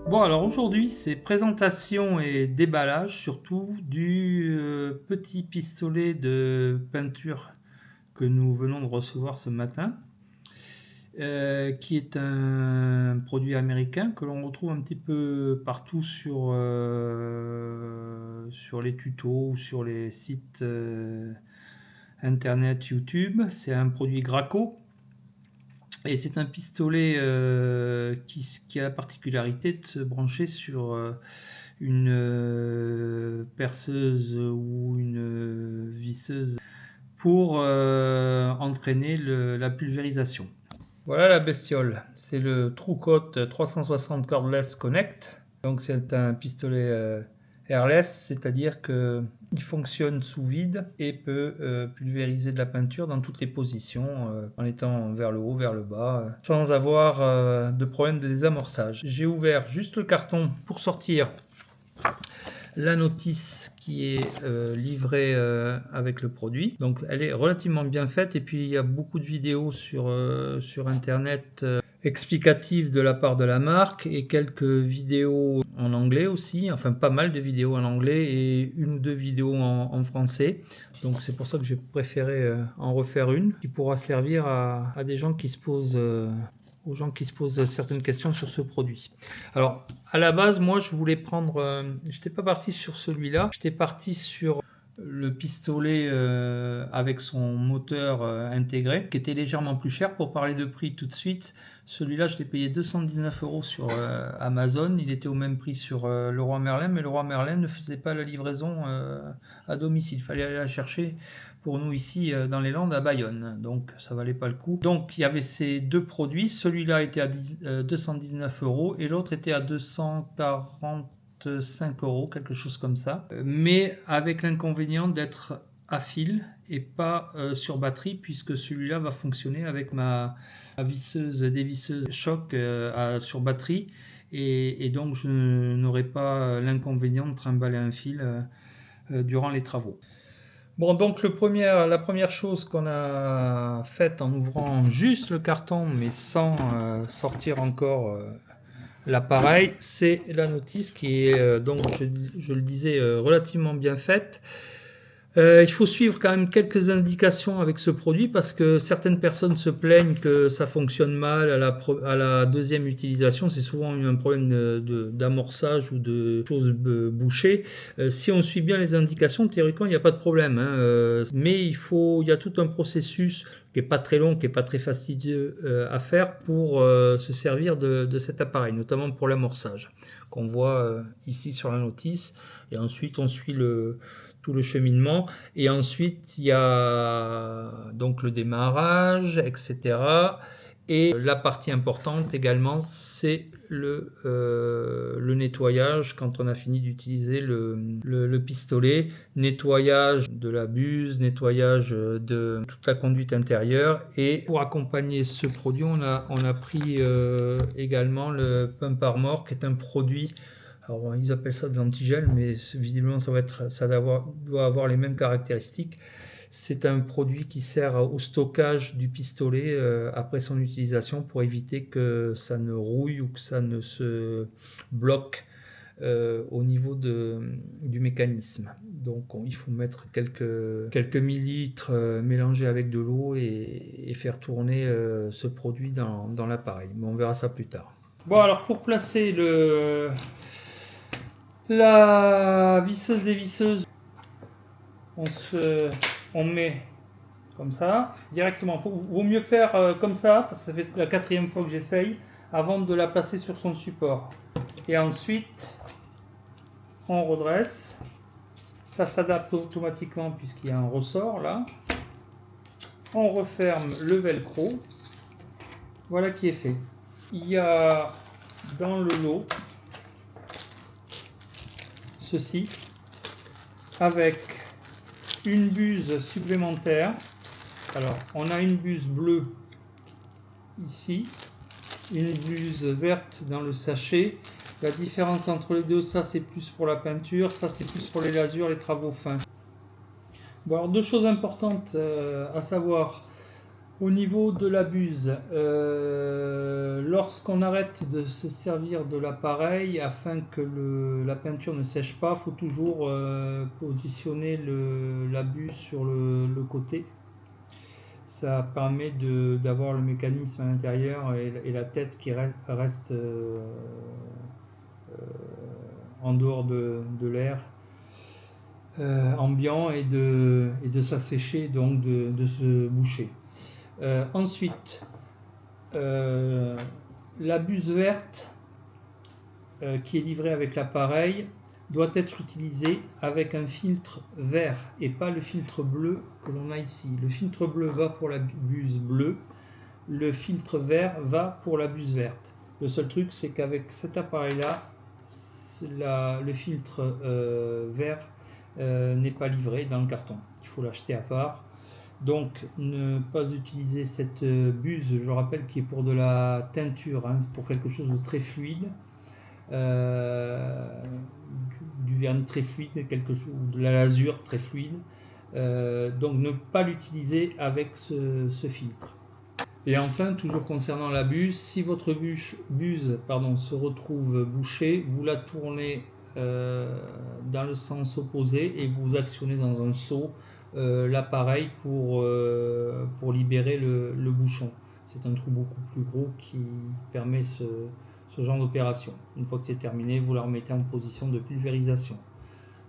Bon, alors aujourd'hui, c'est présentation et déballage surtout du petit pistolet de peinture que nous venons de recevoir ce matin, qui est un produit américain que l'on retrouve un petit peu partout sur les tutos ou sur les sites internet YouTube. C'est un produit Graco. Et c'est un pistolet qui a la particularité de se brancher sur une perceuse ou une visseuse pour entraîner la pulvérisation. Voilà la bestiole, c'est le TrueCoat 360 Cordless Connect. Donc c'est un pistolet airless, c'est-à-dire qu'il fonctionne sous vide et peut pulvériser de la peinture dans toutes les positions, en étant vers le haut, vers le bas, sans avoir de problème de désamorçage. J'ai ouvert juste le carton pour sortir la notice qui est livrée avec le produit. Donc elle est relativement bien faite, et puis il y a beaucoup de vidéos sur internet explicatives de la part de la marque, et quelques vidéos en anglais aussi, enfin pas mal de vidéos en anglais et une ou deux vidéos en français. Donc c'est pour ça que j'ai préféré en refaire une qui pourra servir à des gens qui se posent aux gens qui se posent certaines questions sur ce produit. Alors, à la base, moi, je voulais prendre... j'étais pas parti sur celui-là, j'étais parti sur le pistolet avec son moteur intégré, qui était légèrement plus cher. Pour parler de prix tout de suite, celui-là, je l'ai payé 219 € sur Amazon. Il était au même prix sur Leroy Merlin, mais Leroy Merlin ne faisait pas la livraison à domicile. Il fallait aller la chercher pour nous ici dans les Landes à Bayonne, donc ça valait pas le coup. Donc il y avait ces deux produits, celui-là était à 219 € et l'autre était à 245 €, quelque chose comme ça, mais avec l'inconvénient d'être à fil et pas sur batterie, puisque celui-là va fonctionner avec ma dévisseuse choc sur batterie, et donc je n'aurai pas l'inconvénient de trimballer un fil durant les travaux. Bon, donc la première chose qu'on a faite en ouvrant juste le carton, mais sans sortir encore l'appareil, c'est la notice qui est, donc je le disais, relativement bien faite. Il faut suivre quand même quelques indications avec ce produit, parce que certaines personnes se plaignent que ça fonctionne mal à la deuxième utilisation. C'est souvent un problème d'amorçage ou de choses bouchées. Si on suit bien les indications, théoriquement il n'y a pas de problème, hein. Mais il y a tout un processus qui n'est pas très long, qui n'est pas très fastidieux à faire pour se servir de cet appareil, notamment pour l'amorçage qu'on voit ici sur la notice. Et ensuite on suit tout le cheminement, et ensuite il y a donc le démarrage, etc. Et la partie importante également, c'est le nettoyage quand on a fini d'utiliser le pistolet. Nettoyage de la buse, nettoyage de toute la conduite intérieure. Et pour accompagner ce produit, on a pris également le Pump Armor, qui est un produit... Alors, ils appellent ça de l'antigel, mais visiblement ça doit avoir les mêmes caractéristiques. C'est un produit qui sert au stockage du pistolet après son utilisation, pour éviter que ça ne rouille ou que ça ne se bloque au niveau du mécanisme. Donc il faut mettre quelques millilitres mélangés avec de l'eau et faire tourner ce produit dans l'appareil. Mais on verra ça plus tard. Bon, alors pour placer la visseuse dévisseuse, on met comme ça, directement. Vaut mieux faire comme ça, parce que ça fait la 4e fois que j'essaye, avant de la placer sur son support. Et ensuite, on redresse. Ça s'adapte automatiquement puisqu'il y a un ressort là. On referme le velcro. Voilà qui est fait. Il y a dans le lot ceci, avec une buse supplémentaire. Alors on a une buse bleue ici, une buse verte dans le sachet. La différence entre les deux, ça c'est plus pour la peinture, ça c'est plus pour les lasures, les travaux fins. Bon, alors deux choses importantes à savoir. Au niveau de la buse, lorsqu'on arrête de se servir de l'appareil, afin que la peinture ne sèche pas, il faut toujours positionner la buse sur le côté. Ça permet d'avoir le mécanisme à l'intérieur et la tête qui reste en dehors de l'air ambiant et de s'assécher, donc de se boucher. Ensuite, la buse verte qui est livrée avec l'appareil doit être utilisée avec un filtre vert et pas le filtre bleu que l'on a ici. Le filtre bleu va pour la buse bleue, le filtre vert va pour la buse verte. Le seul truc, c'est qu'avec cet appareil-là, le filtre vert n'est pas livré dans le carton. Il faut l'acheter à part. Donc ne pas utiliser cette buse, je rappelle, qui est pour de la teinture, hein, pour quelque chose de très fluide, du vernis très fluide, quelque chose, de la lasure très fluide. Donc ne pas l'utiliser avec ce filtre. Et enfin, toujours concernant la buse, si votre buse se retrouve bouchée, vous la tournez dans le sens opposé et vous actionnez dans un seau l'appareil pour libérer le bouchon. C'est un trou beaucoup plus gros qui permet ce genre d'opération. Une fois que c'est terminé, vous la remettez en position de pulvérisation.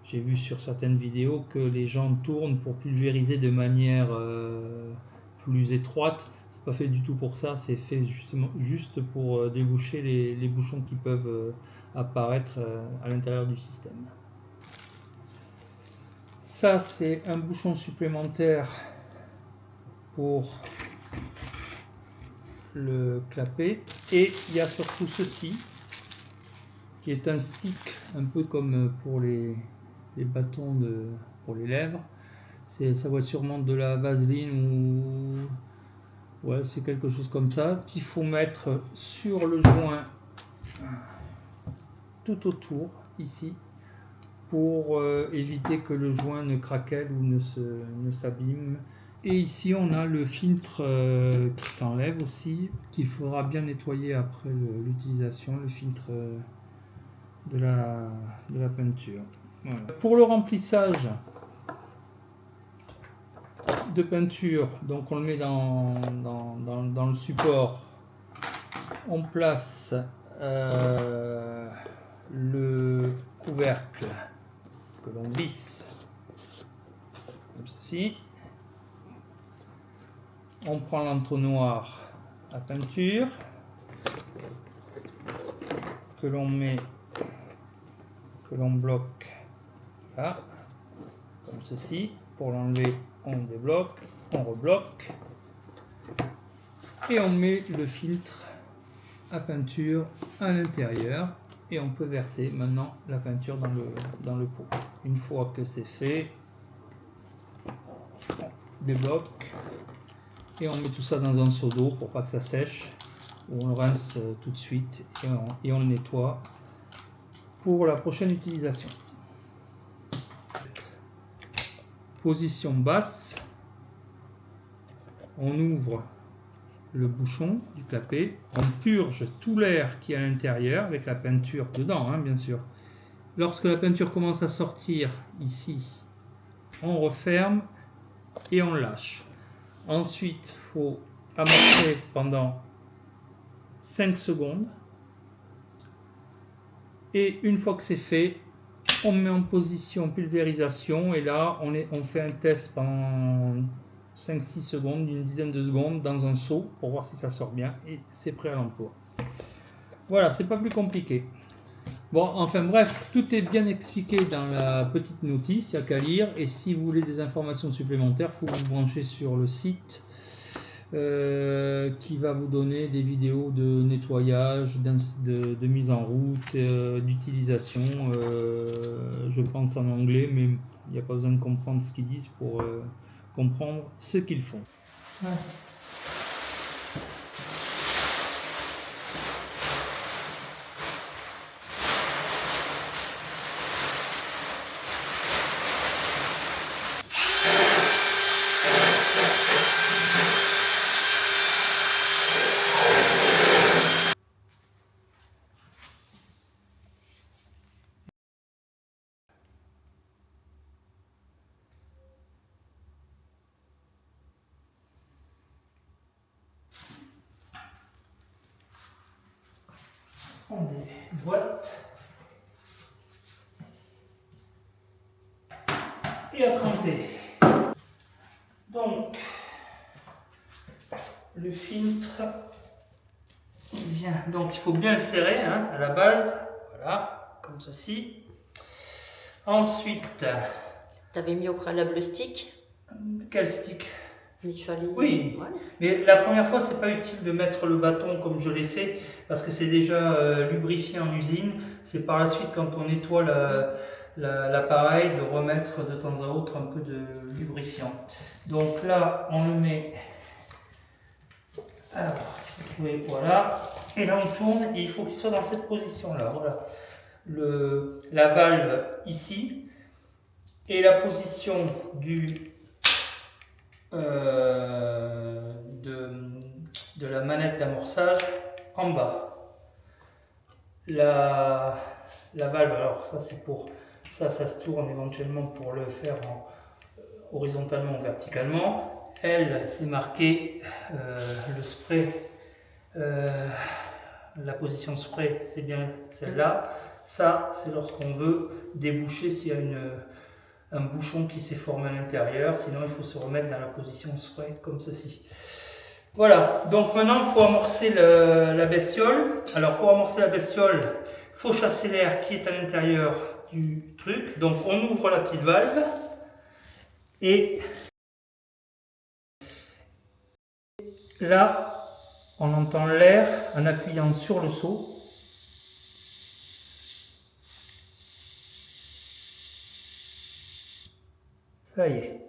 J'ai vu sur certaines vidéos que les gens tournent pour pulvériser de manière plus étroite. C'est pas fait du tout pour ça, c'est fait juste pour déboucher les bouchons qui peuvent apparaître à l'intérieur du système. Ça, c'est un bouchon supplémentaire pour le clapet. Et il y a surtout ceci, qui est un stick, un peu comme pour les bâtons pour les lèvres. Ça va être sûrement de la vaseline ou... ouais, c'est quelque chose comme ça, qu'il faut mettre sur le joint tout autour, ici, pour éviter que le joint ne craquelle ou ne s'abîme. Et ici on a le filtre qui s'enlève aussi, qu'il faudra bien nettoyer après l'utilisation, le filtre de la peinture. Voilà. Pour le remplissage de peinture, donc on le met dans le support, on place le couvercle que l'on visse comme ceci. On prend l'entonnoir à peinture que l'on bloque là, comme ceci. Pour l'enlever, on débloque, on rebloque et on met le filtre à peinture à l'intérieur et on peut verser maintenant la peinture dans le pot. Une fois que c'est fait, on débloque et on met tout ça dans un seau d'eau pour pas que ça sèche, ou on le rince tout de suite et on le nettoie pour la prochaine utilisation. Position basse, on ouvre le bouchon du clapet, on purge tout l'air qui est à l'intérieur avec la peinture dedans, hein, bien sûr. Lorsque la peinture commence à sortir ici, on referme et on lâche. Ensuite, il faut amorcer pendant 5 secondes. Et une fois que c'est fait, on met en position pulvérisation. Et là, on fait un test pendant 5-6 secondes, une dizaine de secondes dans un seau pour voir si ça sort bien. Et c'est prêt à l'emploi. Voilà, c'est pas plus compliqué. Bon, enfin bref, tout est bien expliqué dans la petite notice, il n'y a qu'à lire. Et si vous voulez des informations supplémentaires, il faut vous brancher sur le site qui va vous donner des vidéos de nettoyage, de mise en route, d'utilisation. Je pense en anglais, mais il n'y a pas besoin de comprendre ce qu'ils disent pour comprendre ce qu'ils font. Ouais. prend des boîtes et à tremper. Donc, le filtre, il vient, donc il faut bien le serrer hein, à la base, voilà, comme ceci. Ensuite, Tu avais mis au préalable le stick? quel stick? Il fallait... Oui, ouais. Mais la première fois, c'est pas utile de mettre le bâton comme je l'ai fait, parce que c'est déjà lubrifié en usine. C'est par la suite, quand on nettoie l'appareil, de remettre de temps à autre un peu de lubrifiant. Donc là, on le met... Alors, oui, voilà. Et là, on tourne, et il faut qu'il soit dans cette position-là. Voilà. La valve ici, et la position de la manette d'amorçage en bas. La valve, alors ça c'est pour ça se tourne éventuellement pour le faire horizontalement ou verticalement. Elle, c'est marqué le spray, la position spray, c'est bien celle-là. Ça, c'est lorsqu'on veut déboucher s'il y a un bouchon qui s'est formé à l'intérieur, sinon il faut se remettre dans la position spray comme ceci. Voilà, donc maintenant il faut amorcer la bestiole. Alors pour amorcer la bestiole, il faut chasser l'air qui est à l'intérieur du truc. Donc on ouvre la petite valve et là on entend l'air en appuyant sur le seau. Ça y est,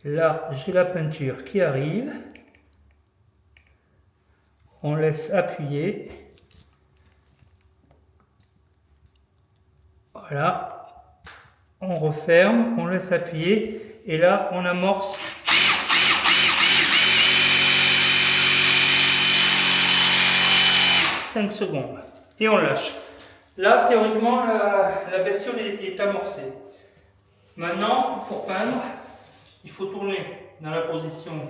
là j'ai la peinture qui arrive, on laisse appuyer, voilà, on referme, on laisse appuyer et là on amorce. « 5 secondes et on lâche. Là théoriquement la bestiole est amorcée. Maintenant, pour peindre, il faut tourner dans la position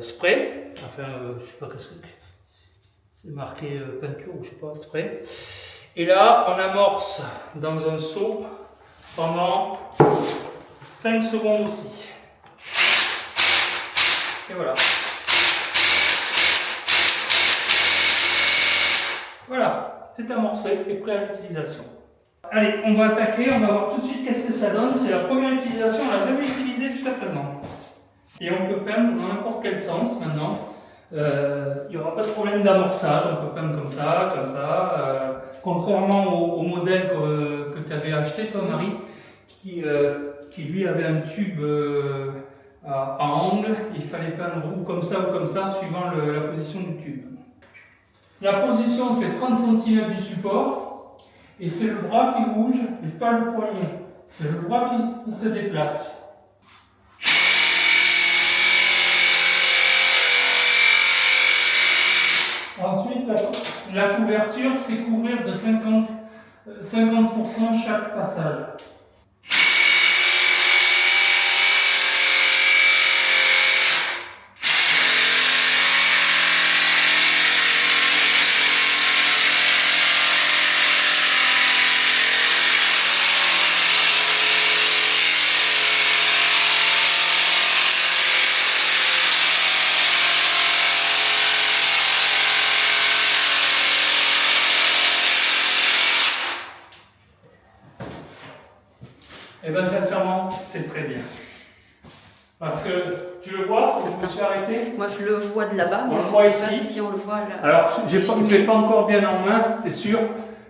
spray. Enfin, je sais pas qu'est-ce que c'est marqué peinture ou je sais pas, spray. Et là, on amorce dans un seau pendant 5 secondes aussi. Et voilà. Voilà, c'est amorcé et prêt à l'utilisation. Allez, on va attaquer, on va voir tout de suite qu'est-ce que ça donne. C'est la première utilisation, on ne l'a jamais utilisée jusqu'à présent. Et on peut peindre dans n'importe quel sens maintenant. Il n'y aura pas de problème d'amorçage, on peut peindre comme ça, comme ça. Contrairement au modèle que tu avais acheté, toi Marie, qui lui avait un tube à angle. Il fallait peindre ou comme ça, suivant la position du tube. La position, c'est 30 cm du support. Et c'est le bras qui bouge et pas le poignet. C'est le bras qui se déplace. Ensuite, la couverture, c'est couvrir de 50% chaque passage. Eh bien, sincèrement, c'est très bien. Parce que, tu le vois, je me suis arrêté. Moi, je le vois de là-bas, mais on le je voit ne sais pas ici. si on le voit là. Alors, je ne l'ai pas encore bien en main, c'est sûr.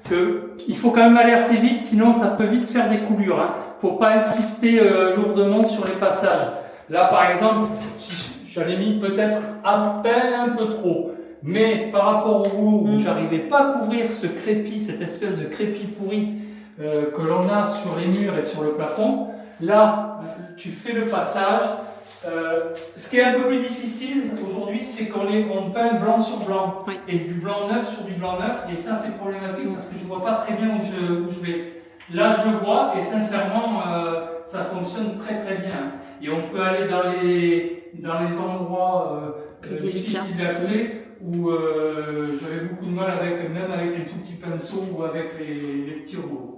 Il faut quand même aller assez vite, sinon ça peut vite faire des coulures. Il ne faut pas insister lourdement sur les passages. Là, par exemple, j'en ai mis peut-être à peine un peu trop. Mais par rapport au bout où j'arrivais pas à couvrir ce crépi, cette espèce de crépi pourri que l'on a sur les murs et sur le plafond, là, tu fais le passage. Ce qui est un peu plus difficile aujourd'hui, c'est qu'on peint blanc sur blanc, oui, et du blanc neuf sur du blanc neuf, et ça c'est problématique parce que je ne vois pas très bien où je vais. Là je le vois et sincèrement ça fonctionne très très bien. Et on peut aller dans les endroits difficiles d'accès où j'avais beaucoup de mal même avec les tout petits pinceaux ou avec les petits rouleaux.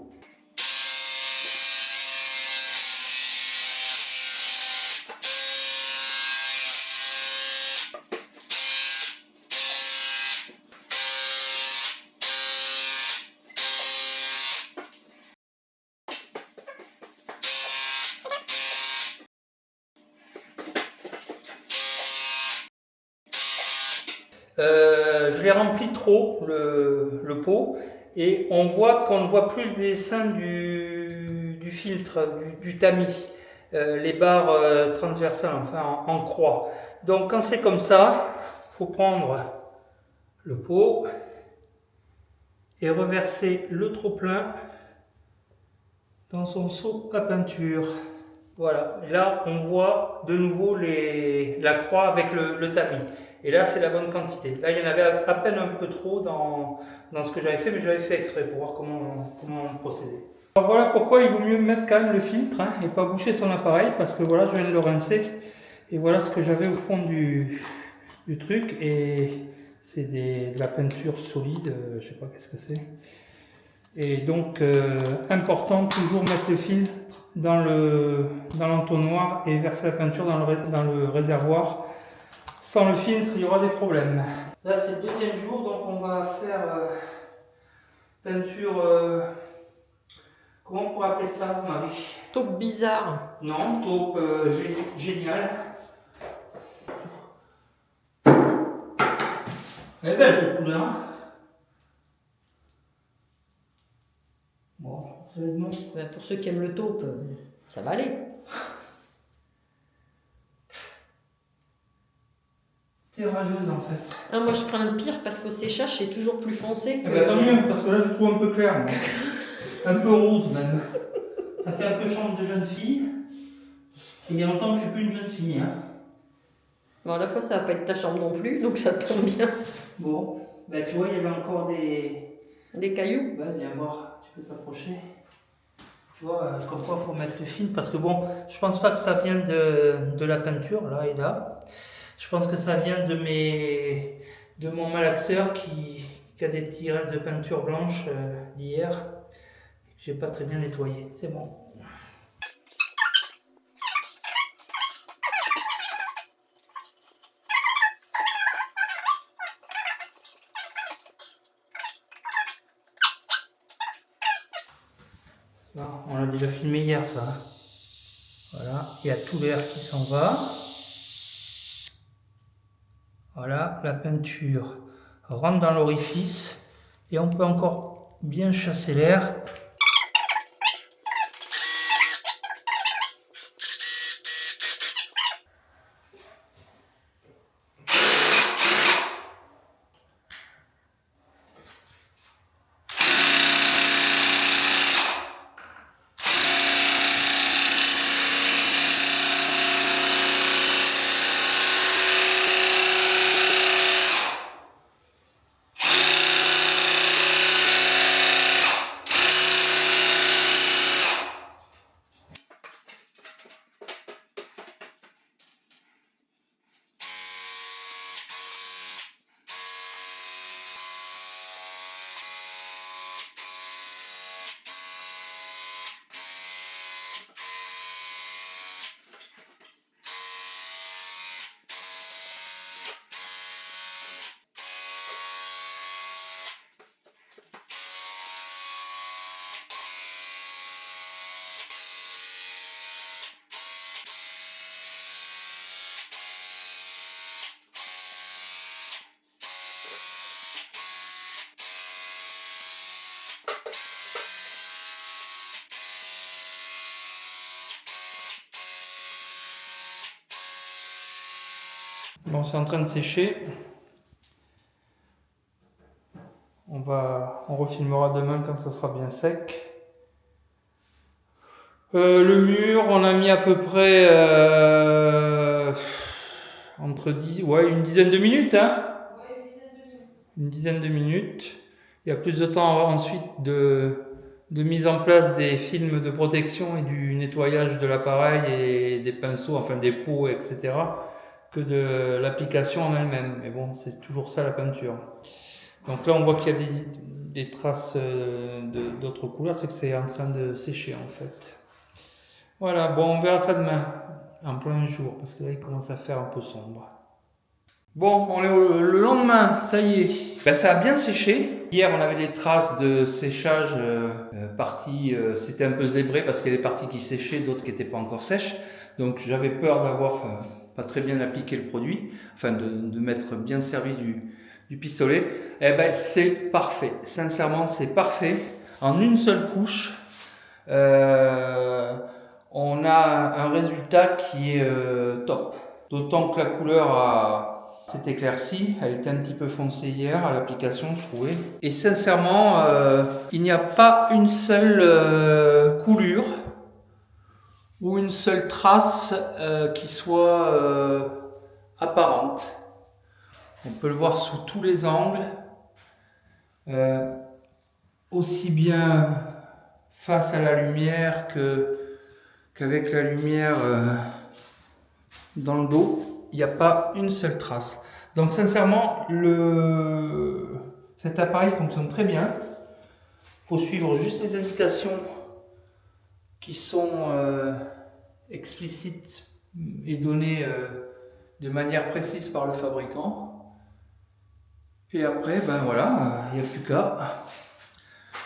Je l'ai rempli trop, le pot, et on voit qu'on ne voit plus le dessin du filtre, du tamis, les barres transversales, enfin en croix. Donc quand c'est comme ça, il faut prendre le pot et reverser le trop-plein dans son seau à peinture. Voilà, et là on voit de nouveau la croix avec le tamis. Et là c'est la bonne quantité. Là il y en avait à peine un peu trop dans ce que j'avais fait, mais j'avais fait exprès pour voir comment procéder. Alors voilà pourquoi il vaut mieux mettre quand même le filtre et pas boucher son appareil, parce que voilà, je viens de le rincer et voilà ce que j'avais au fond du truc, et c'est de la peinture solide, je sais pas qu'est-ce que c'est. Et donc important, toujours mettre le filtre dans l'entonnoir et verser la peinture dans le réservoir. Sans le filtre, il y aura des problèmes. Là, c'est le deuxième jour, donc on va faire peinture. Comment on pourrait appeler ça, Marie? Taupe bizarre. Non, taupe génial. Elle est belle cette couleur. Hein. Bon, ça va être bon. Pour ceux qui aiment le taupe, ça va aller. T'es rageuse en fait. Ah, moi je crains le pire parce qu'au séchage c'est toujours plus foncé que... Eh ben, tant mieux, parce que là je trouve un peu clair. Moi. Un peu rose même. Ça fait un peu chambre de jeune fille. Et il y a longtemps que je ne suis plus une jeune fille. Hein. Bon, à la fois ça va pas être ta chambre non plus, donc ça tombe bien. Bon, ben, tu vois, il y avait encore des cailloux. Ouais, viens voir, tu peux t'approcher. Tu vois, comme quoi il faut mettre le film, parce que bon, je pense pas que ça vient de la peinture, là et là. Je pense que ça vient de mon malaxeur qui a des petits restes de peinture blanche d'hier. J'ai pas très bien nettoyé, c'est bon. On l'a déjà filmé hier ça. Voilà, il y a tout l'air qui s'en va. Voilà, la peinture rentre dans l'orifice et on peut encore bien chasser l'air. Bon, c'est en train de sécher. On refilmera demain quand ça sera bien sec. Le mur, on a mis à peu près une dizaine de minutes. Hein, une dizaine de minutes. Il y a plus de temps ensuite de mise en place des films de protection et du nettoyage de l'appareil et des pinceaux, enfin des pots, etc. que de l'application en elle-même. Mais bon, c'est toujours ça la peinture. Donc là, on voit qu'il y a des traces d'autres couleurs, c'est que c'est en train de sécher en fait. Voilà, bon, on verra ça demain, en plein jour, parce que là, il commence à faire un peu sombre. Bon, on est le lendemain, ça y est. Ben, ça a bien séché. Hier, on avait des traces de séchage parties, c'était un peu zébré parce qu'il y a des parties qui séchaient, d'autres qui n'étaient pas encore sèches. Donc j'avais peur d'avoir pas très bien appliqué le produit, enfin de m'être bien servi du pistolet. Eh ben, c'est parfait. Sincèrement, c'est parfait. En une seule couche, on a un résultat qui est top. D'autant que la couleur s'est éclaircie, elle était un petit peu foncée hier à l'application, je trouvais. Et sincèrement, il n'y a pas une seule coulure ou une seule trace qui soit apparente. On peut le voir sous tous les angles, aussi bien face à la lumière qu'avec la lumière dans le dos, il n'y a pas une seule trace. Donc sincèrement, cet appareil fonctionne très bien. Il faut suivre juste les indications qui sont explicites et données de manière précise par le fabricant. Et après, ben voilà, il n'y a plus qu'à.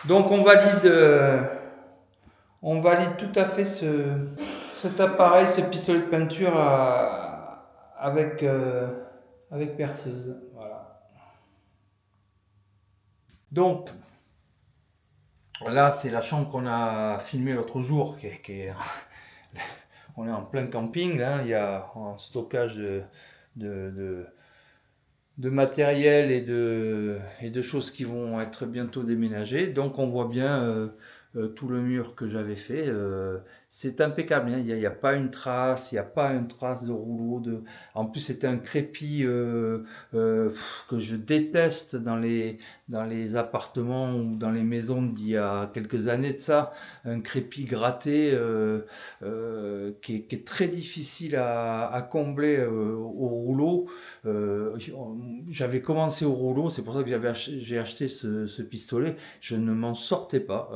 Donc on valide tout à fait cet appareil, ce pistolet de peinture avec perceuse. Voilà. Donc là, c'est la chambre qu'on a filmée l'autre jour. On est en plein camping. Là. Il y a un stockage de matériel et de choses qui vont être bientôt déménagées. Donc on voit bien tout le mur que j'avais fait. C'est impeccable, hein. Il n'y a pas une trace, il n'y a pas une trace de rouleau. En plus, c'était un crépi que je déteste dans les appartements ou dans les maisons d'il y a quelques années de ça. Un crépi gratté qui est très difficile à combler au rouleau. J'avais commencé au rouleau, c'est pour ça que j'ai acheté ce pistolet. Je ne m'en sortais pas.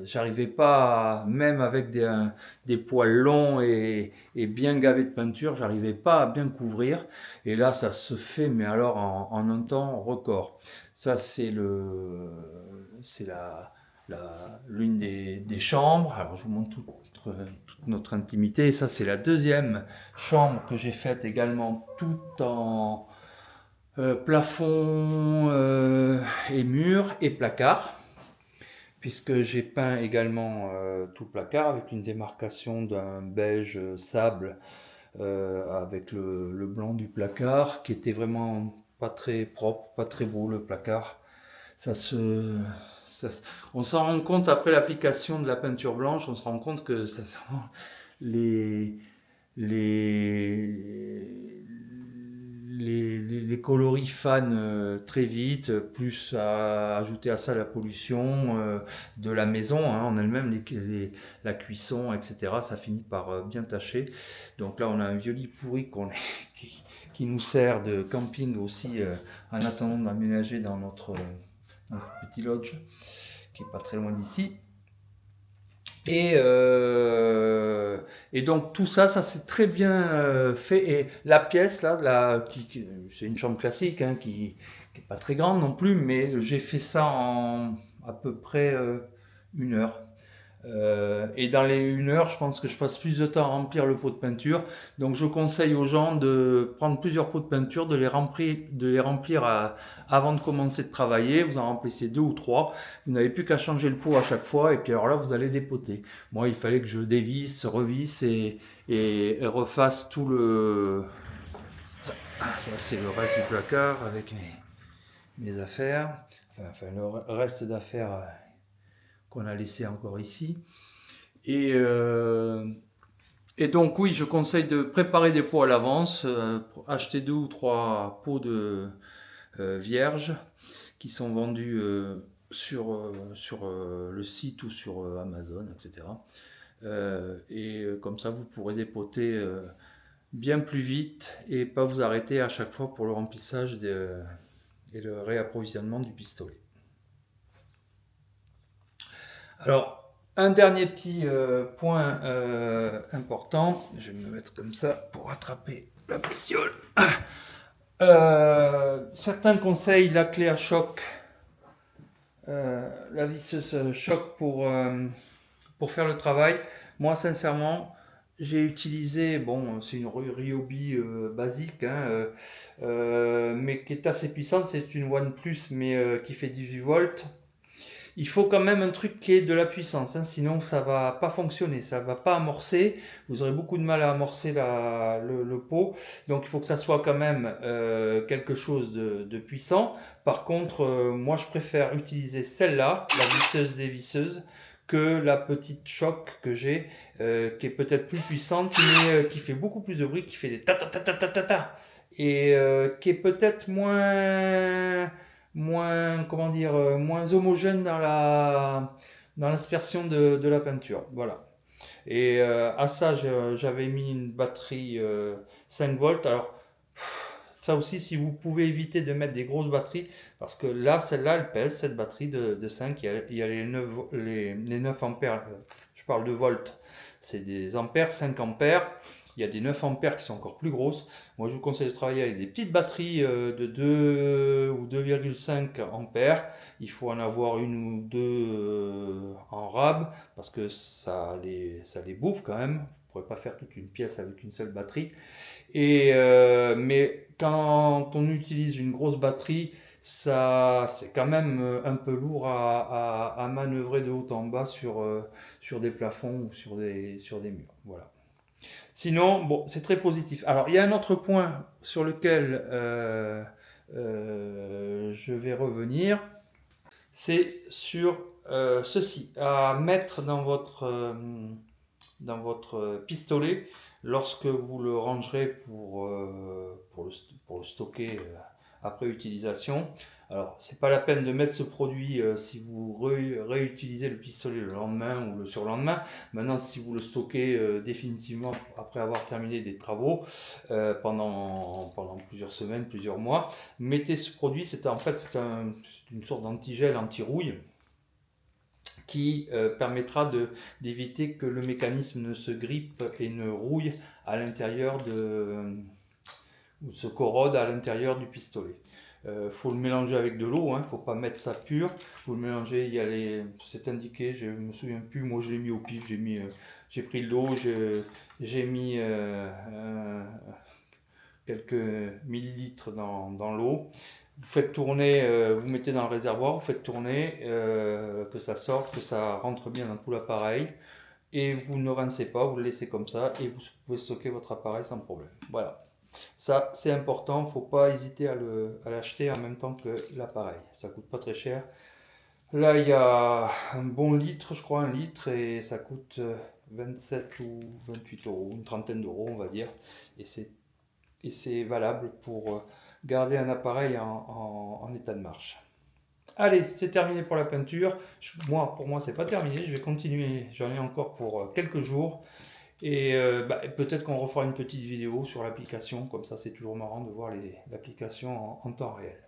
J'arrivais pas, même avec des poils longs et bien gavés de peinture, j'arrivais pas à bien couvrir. Et là, ça se fait, mais alors en un temps record. Ça, c'est l'une des chambres. Alors, je vous montre toute notre intimité. Et ça, c'est la deuxième chambre que j'ai faite également tout en plafond et murs et placards. Puisque j'ai peint également tout le placard avec une démarcation d'un beige sable avec le blanc du placard qui était vraiment pas très propre, pas très beau le placard. On s'en rend compte après l'application de la peinture blanche, on se rend compte que les, les coloris fanent très vite, plus à ajouter à ça la pollution de la maison en elle-même, la cuisson, etc. Ça finit par bien tacher. Donc là, on a un vieux lit pourri qui nous sert de camping aussi en attendant d'aménager dans notre petit lodge qui est pas très loin d'ici. Et donc tout ça s'est très bien fait. Et la pièce là, c'est une chambre classique qui est pas très grande non plus, mais j'ai fait ça en à peu près 1 heure. Et dans les 1 heure, je pense que je passe plus de temps à remplir le pot de peinture. Donc je conseille aux gens de prendre plusieurs pots de peinture, de les remplir avant de commencer de travailler. Vous en remplissez 2 ou 3. Vous n'avez plus qu'à changer le pot à chaque fois. Et puis alors là, vous allez dépoter. Moi, il fallait que je dévisse, revisse et refasse tout le... Ça, c'est le reste du placard avec mes affaires. Enfin, le reste d'affaires qu'on a laissé encore ici. Et donc oui, je conseille de préparer des pots à l'avance, acheter 2 ou 3 pots de vierges qui sont vendus sur le site ou sur Amazon, etc. Et comme ça, vous pourrez dépoter bien plus vite et pas vous arrêter à chaque fois pour le remplissage et le réapprovisionnement du pistolet. Alors, un dernier petit point important, je vais me mettre comme ça pour attraper la bestiole. Certains conseillent la clé à choc, la visseuse choc pour faire le travail. Moi, sincèrement, j'ai utilisé, bon, c'est une Ryobi basique, hein, mais qui est assez puissante. C'est une OnePlus, mais qui fait 18 volts. Il faut quand même un truc qui ait de la puissance, hein, sinon ça va pas fonctionner, ça va pas amorcer. Vous aurez beaucoup de mal à amorcer le pot. Donc il faut que ça soit quand même quelque chose de puissant. Par contre, moi je préfère utiliser celle-là, la visseuse des visseuses, que la petite choc que j'ai, qui est peut-être plus puissante, mais qui fait beaucoup plus de bruit, qui fait des ta ta ta ta ta ta ta, et qui est peut-être moins comment dire, moins homogène dans l'aspersion de la peinture. Voilà. Et à ça, j'avais mis une batterie 5 volts. Alors, ça aussi, si vous pouvez éviter de mettre des grosses batteries, parce que là, celle-là, elle pèse, cette batterie de 5, il y a les 9 ampères, je parle de volts, c'est des ampères, 5 ampères. Il y a des 9 ampères qui sont encore plus grosses. Moi, je vous conseille de travailler avec des petites batteries de 2 ou 2,5 ampères. Il faut en avoir une ou deux en rab parce que ça les bouffe quand même. Vous ne pourrez pas faire toute une pièce avec une seule batterie. Mais quand on utilise une grosse batterie, ça, c'est quand même un peu lourd à manœuvrer de haut en bas sur des plafonds ou sur des murs. Voilà. Sinon, bon, c'est très positif. Alors, il y a un autre point sur lequel je vais revenir, c'est sur ceci, à mettre dans votre pistolet lorsque vous le rangerez pour le stocker après utilisation. Alors, c'est pas la peine de mettre ce produit si vous réutilisez le pistolet le lendemain ou le surlendemain. Maintenant, si vous le stockez définitivement après avoir terminé des travaux pendant plusieurs semaines, plusieurs mois, mettez ce produit. C'est une sorte d'antigel anti-rouille qui permettra d'éviter que le mécanisme ne se grippe et ne rouille à l'intérieur ou se corrode à l'intérieur du pistolet. Faut le mélanger avec de l'eau, hein, faut pas mettre ça pur. Faut le mélanger, c'est indiqué, je me souviens plus, moi je l'ai mis au pif, j'ai pris de l'eau, j'ai mis quelques millilitres dans l'eau. Vous faites tourner, vous mettez dans le réservoir, vous faites tourner, que ça sorte, que ça rentre bien dans tout l'appareil. Et vous ne rincez pas, vous le laissez comme ça et vous pouvez stocker votre appareil sans problème. Voilà. Ça, c'est important, il ne faut pas hésiter à l'acheter en même temps que l'appareil. Ça coûte pas très cher. Là, il y a un bon litre, je crois, un litre, et ça coûte 27 ou 28 euros, une trentaine d'euros, on va dire. Et c'est valable pour garder un appareil en état de marche. Allez, c'est terminé pour la peinture. Pour moi, c'est pas terminé. Je vais continuer. J'en ai encore pour quelques jours. Et peut-être qu'on refera une petite vidéo sur l'application. Comme ça, c'est toujours marrant de voir l'application en temps réel.